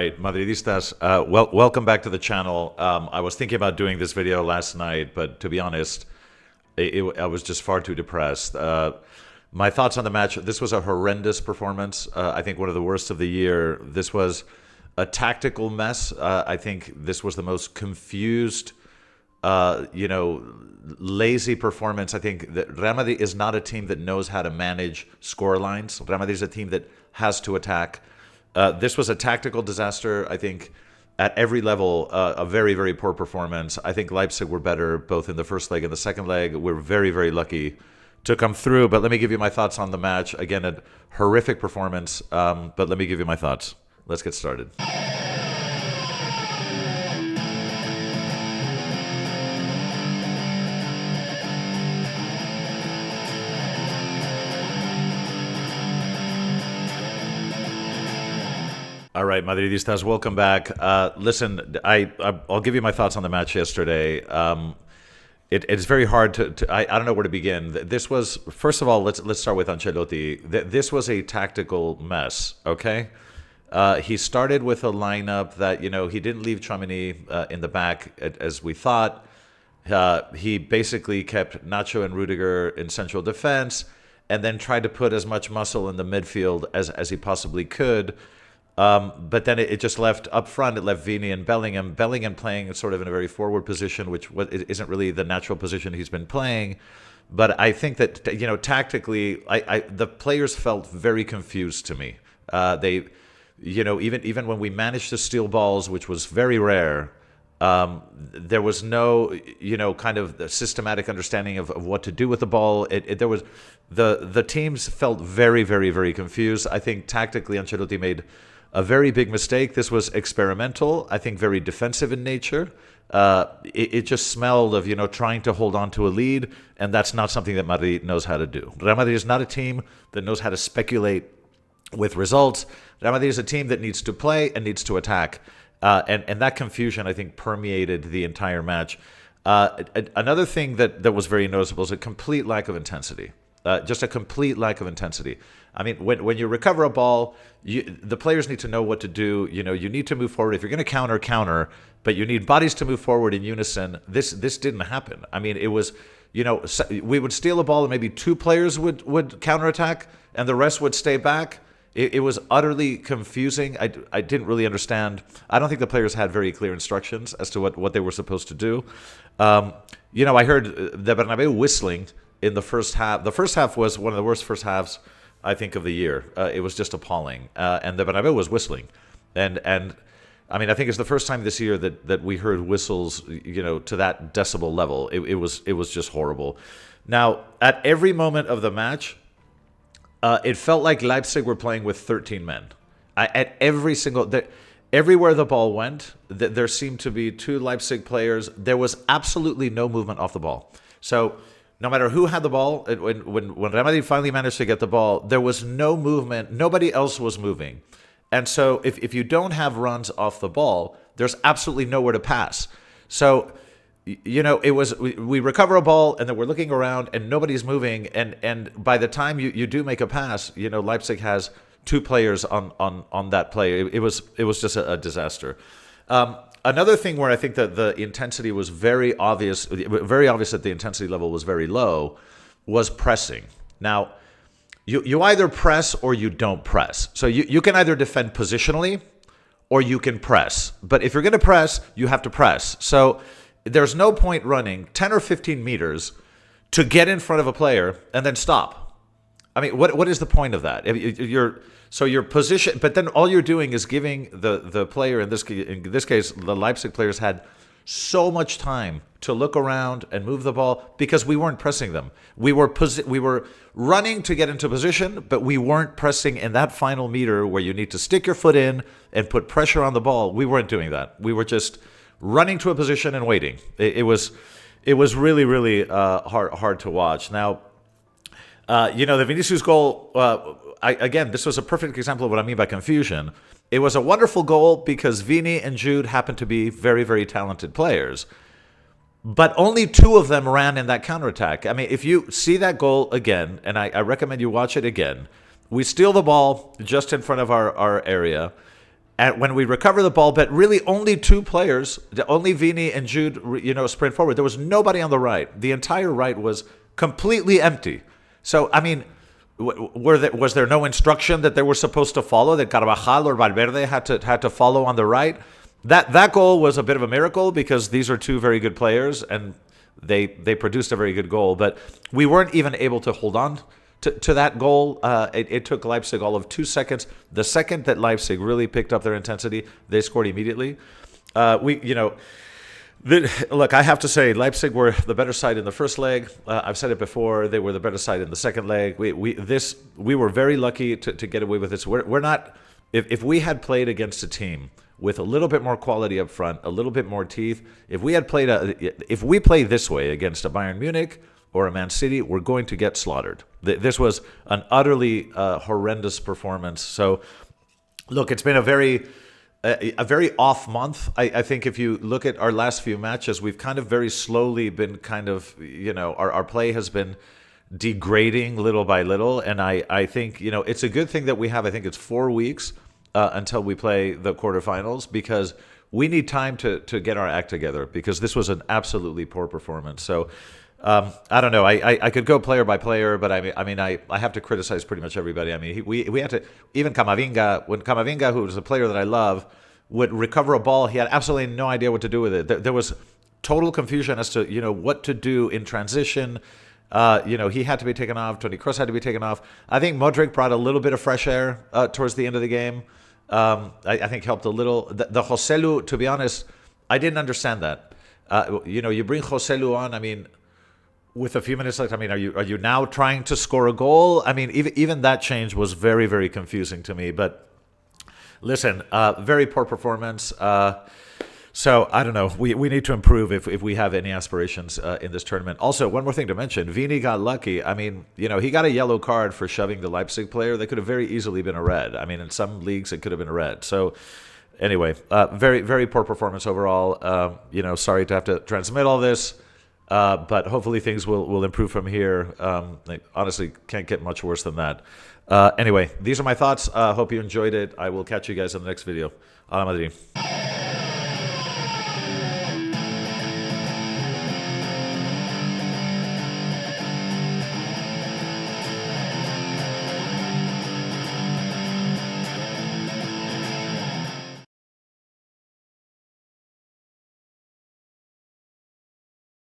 right, Madridistas, welcome back to the channel. I was thinking about doing this video last night, but to be honest, I was just far too depressed. My thoughts on the match: this was a horrendous performance. I think one of the worst of the year. This was a tactical mess. I think this was the most confused, lazy performance. I think that Real Madrid is not a team that knows how to manage score lines. Real Madrid is a team that has to attack. This was a tactical disaster. I think at every level, a very, very poor performance. I think Leipzig were better both in the first leg and the second leg. We're very, very lucky to come through. But let me give you my thoughts on the match. Again, a horrific performance, but let me give you my thoughts. Let's get started. All right, Madridistas, welcome back. Listen, I'll give you my thoughts on the match yesterday. It's very hard to I don't know where to begin. This was, first of all, let's start with Ancelotti. This was a tactical mess, okay? He started with a lineup that, he didn't leave Tchouaméni in the back as we thought. He basically kept Nacho and Rudiger in central defense and then tried to put as much muscle in the midfield as he possibly could. But then it just left up front. It left Vini and Bellingham. Bellingham playing sort of in a very forward position, which isn't really the natural position he's been playing. But I think that tactically, the players felt very confused to me. Even when we managed to steal balls, which was very rare, there was no kind of systematic understanding of what to do with the ball. There was the teams felt very, very, very confused. I think tactically, Ancelotti made a very big mistake. This was experimental, I think very defensive in nature. It just smelled of, trying to hold on to a lead, and that's not something that Madrid knows how to do. Real Madrid is not a team that knows how to speculate with results. Real Madrid is a team that needs to play and needs to attack. And that confusion, I think, permeated the entire match. Another thing that was very noticeable is a complete lack of intensity. Just a complete lack of intensity. I mean, when you recover a ball, the players need to know what to do. You need to move forward. If you're going to counter, but you need bodies to move forward in unison. This didn't happen. I mean, it was, we would steal a ball and maybe two players would counterattack and the rest would stay back. It was utterly confusing. I didn't really understand. I don't think the players had very clear instructions as to what they were supposed to do. I heard the Bernabeu whistling in the first half. The first half was one of the worst first halves, I think, of the year. It was just appalling. And the Bernabeu was whistling. And I mean, I think it's the first time this year that we heard whistles, to that decibel level. It was just horrible. Now, at every moment of the match, it felt like Leipzig were playing with 13 men. Everywhere the ball went, there seemed to be two Leipzig players. There was absolutely no movement off the ball. So no matter who had the ball, when Real Madrid finally managed to get the ball, there was no movement. Nobody else was moving. And so if you don't have runs off the ball, there's absolutely nowhere to pass. So, it was we recover a ball and then we're looking around and nobody's moving. And by the time you do make a pass, Leipzig has two players on that play. It was just a disaster. Another thing where I think that the intensity was very obvious that the intensity level was very low, was pressing. Now, you either press or you don't press. So you can either defend positionally or you can press. But if you're going to press, you have to press. So there's no point running 10 or 15 meters to get in front of a player and then stop. I mean, what is the point of that? Your position, but then all you're doing is giving the player, in this case, the Leipzig players had so much time to look around and move the ball because we weren't pressing them. We were running to get into position, but we weren't pressing in that final meter where you need to stick your foot in and put pressure on the ball. We weren't doing that. We were just running to a position and waiting. It was really, really hard to watch. Now, the Vinicius goal, again, this was a perfect example of what I mean by confusion. It was a wonderful goal because Vini and Jude happened to be very, very talented players. But only two of them ran in that counterattack. I mean, if you see that goal again, and I recommend you watch it again, we steal the ball just in front of our area. And when we recover the ball, but really only two players, only Vini and Jude, sprint forward. There was nobody on the right. The entire right was completely empty. So, I mean, was there no instruction that they were supposed to follow, that Carvajal or Valverde had to follow on the right? That goal was a bit of a miracle because these are two very good players and they produced a very good goal. But we weren't even able to hold on to that goal. It took Leipzig all of 2 seconds. The second that Leipzig really picked up their intensity, they scored immediately. Look, I have to say, Leipzig were the better side in the first leg. I've said it before; they were the better side in the second leg. We were very lucky to get away with this. We're not. If we had played against a team with a little bit more quality up front, a little bit more teeth, if we play this way against a Bayern Munich or a Man City, we're going to get slaughtered. This was an utterly horrendous performance. So, look, it's been a very off month. I think if you look at our last few matches, we've kind of very slowly been kind of, our play has been degrading little by little. And I think, it's a good thing that we have, I think it's 4 weeks until we play the quarterfinals, because we need time to get our act together, because this was an absolutely poor performance. So, I don't know. I could go player by player, but I have to criticize pretty much everybody. I mean, we had to, even Camavinga, when Camavinga, who is a player that I love, would recover a ball, he had absolutely no idea what to do with it. There was total confusion as to what to do in transition. He had to be taken off. Toni Kroos had to be taken off. I think Modric brought a little bit of fresh air towards the end of the game. I think helped a little. The Joselu, to be honest, I didn't understand that. You bring Joselu on. I mean, with a few minutes left, I mean, are you now trying to score a goal? I mean, even that change was very, very confusing to me. But listen, very poor performance. So I don't know. We need to improve if we have any aspirations in this tournament. Also, one more thing to mention: Vini got lucky. I mean, he got a yellow card for shoving the Leipzig player. That could have very easily been a red. I mean, in some leagues it could have been a red. So anyway, very, very poor performance overall. Sorry to have to transmit all this. But hopefully things will improve from here. They honestly can't get much worse than that. Anyway, these are my thoughts. Hope you enjoyed it. I will catch you guys in the next video. Hala Madrid.